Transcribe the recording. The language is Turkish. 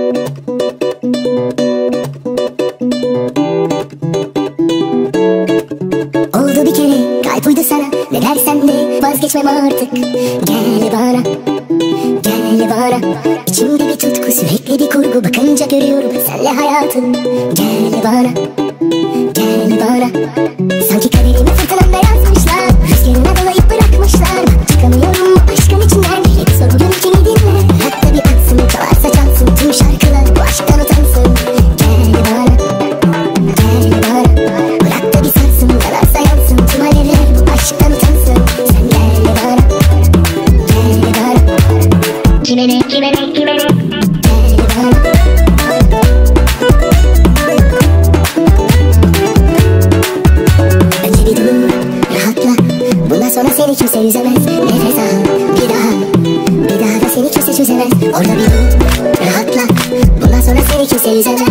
Oldu bir kere, kalp uydu sana. Ne dersen de vazgeçmem artık. Gel bana, gel bana. İçimde bir tutku, sürekli bir kurgu. Bakınca görüyorum senle hayatım. Gel bana, gel bana. Sanki kaderimi fırtınamda yazmışlar. Rüzgarına dolayıp bırakmışlar. Bak çıkamıyorum bu aşkın içinden. Hep sor bugünkini dinle. Hatta bir aksın, çalarsa çalsın tüm şarkılar. Bu aşktan utansın. Gel bana, gel bana. Bırak da bir sarsın, yanarsa yansın tüm alevler. Bu aşktan utansın. Sen gel bana, gel bana. Kime ne, kime ne, kime ne? Gel bana. Önce bir dur, rahatla. Bundan sonra seni kimse üzemez. Nefes al, bir daha da seni kimse çözemez. Orada bir dur, rahatla. Bundan sonra seni kimse üzemez.